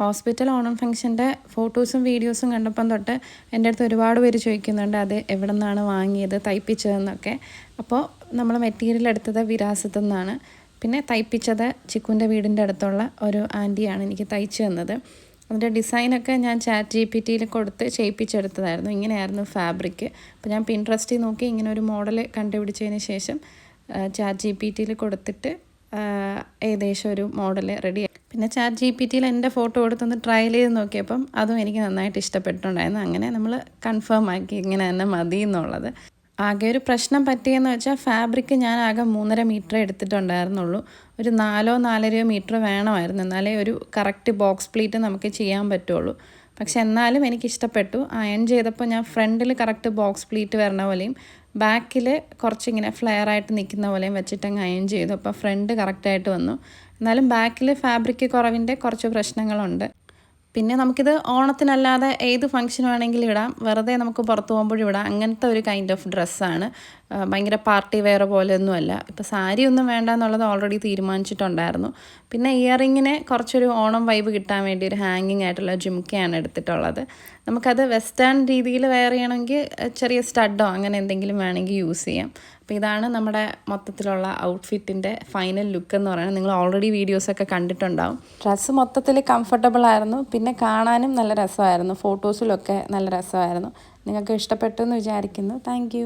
Hospital Onam ഫംഗ്ഷൻ്റെ ഫോട്ടോസും വീഡിയോസും കണ്ടപ്പം തൊട്ട് എൻ്റെ അടുത്ത് ഒരുപാട് പേര് ചോദിക്കുന്നുണ്ട് അത് എവിടെ നിന്നാണ് വാങ്ങിയത് തയ്പ്പിച്ചതെന്നൊക്കെ. അപ്പോൾ നമ്മൾ മെറ്റീരിയൽ എടുത്തത് വിരാസത്തു നിന്നാണ്. പിന്നെ തയ്പ്പിച്ചത് ചിക്കുൻ്റെ വീടിൻ്റെ അടുത്തുള്ള ഒരു ആൻറ്റിയാണ് എനിക്ക് തയ്ച്ചു തന്നത്. അതിൻ്റെ ഡിസൈനൊക്കെ ഞാൻ ChatGPT കൊടുത്ത് ചെയ്യിപ്പിച്ചെടുത്തതായിരുന്നു. ഇങ്ങനെയായിരുന്നു ഫാബ്രിക്ക്. അപ്പോൾ ഞാൻ പിൻട്രസ്റ്റിൽ നോക്കി ഇങ്ങനെ ഒരു മോഡൽ കണ്ടുപിടിച്ചതിന് ശേഷം ChatGPT കൊടുത്തിട്ട് ഏകദേശം ഒരു മോഡൽ റെഡി. പിന്നെ ChatGPT എൻ്റെ ഫോട്ടോ കൊടുത്തൊന്ന് ട്രയൽ ചെയ്ത് നോക്കിയപ്പം അതും എനിക്ക് നന്നായിട്ട് ഇഷ്ടപ്പെട്ടിട്ടുണ്ടായിരുന്നു. അങ്ങനെ നമ്മൾ കൺഫേം ആക്കി ഇങ്ങനെ തന്നെ മതി എന്നുള്ളത്. ആകെ ഒരു പ്രശ്നം പറ്റിയെന്ന് വെച്ചാൽ ഫാബ്രിക്ക് ഞാൻ ആകെ 3.5 മീറ്റർ എടുത്തിട്ടുണ്ടായിരുന്നുള്ളൂ. ഒരു 4-4.5 മീറ്റർ വേണമായിരുന്നു, എന്നാലേ ഒരു കറക്റ്റ് ബോക്സ് പ്ലീറ്റ് നമുക്ക് ചെയ്യാൻ പറ്റുള്ളൂ. പക്ഷെ എന്നാലും എനിക്കിഷ്ടപ്പെട്ടു. അയൺ ചെയ്തപ്പോൾ ഞാൻ ഫ്രണ്ടിൽ കറക്റ്റ് ബോക്സ് പ്ലീറ്റ് വരണ പോലെയും ബാക്കിൽ കുറച്ചിങ്ങനെ ഫ്ലെയർ ആയിട്ട് നിൽക്കുന്ന പോലെയും വെച്ചിട്ടങ്ങ് അയൺ ചെയ്തു. അപ്പോൾ ഫ്രണ്ട് കറക്റ്റായിട്ട് വന്നു. എന്നാലും ബാക്കിൽ ഫാബ്രിക് കുറവിൻ്റെ കുറച്ച് പ്രശ്നങ്ങളുണ്ട്. പിന്നെ നമുക്കിത് ഓണത്തിനല്ലാതെ ഏത് ഫംഗ്ഷൻ വേണമെങ്കിലും ഇടാം, വെറുതെ നമുക്ക് പുറത്ത് പോകുമ്പോഴും ഇടാം. അങ്ങനത്തെ ഒരു കൈൻഡ് ഓഫ് ഡ്രസ്സാണ്. ഭയങ്കര പാർട്ടി വെയർ പോലെയൊന്നുമല്ല. ഇപ്പോൾ സാരി ഒന്നും വേണ്ട എന്നുള്ളത് ഓൾറെഡി തീരുമാനിച്ചിട്ടുണ്ടായിരുന്നു. പിന്നെ ഇയറിങ്ങിന് കുറച്ചൊരു ഓണം വൈബ് കിട്ടാൻ വേണ്ടി ഒരു ഹാങ്ങിങ് ആയിട്ടുള്ള ജുംക്കയാണ് എടുത്തിട്ടുള്ളത്. നമുക്കത് വെസ്റ്റേൺ രീതിയിൽ വെയർ ചെയ്യണമെങ്കിൽ ചെറിയ സ്റ്റഡോ അങ്ങനെ എന്തെങ്കിലും വേണമെങ്കിൽ യൂസ് ചെയ്യാം. അപ്പോൾ ഇതാണ് നമ്മുടെ മൊത്തത്തിലുള്ള ഔട്ട്ഫിറ്റിൻ്റെ ഫൈനൽ ലുക്ക് എന്ന് പറയുന്നത്. നിങ്ങൾ ഓൾറെഡി വീഡിയോസൊക്കെ കണ്ടിട്ടുണ്ടാവും. ഡ്രസ്സ് മൊത്തത്തിൽ കംഫർട്ടബിൾ ആയിരുന്നു. പിന്നെ കാണാനും നല്ല രസമായിരുന്നു. ഫോട്ടോസിലൊക്കെ നല്ല രസമായിരുന്നു. നിങ്ങൾക്ക് ഇഷ്ടപ്പെട്ടു എന്ന് വിചാരിക്കുന്നു. താങ്ക്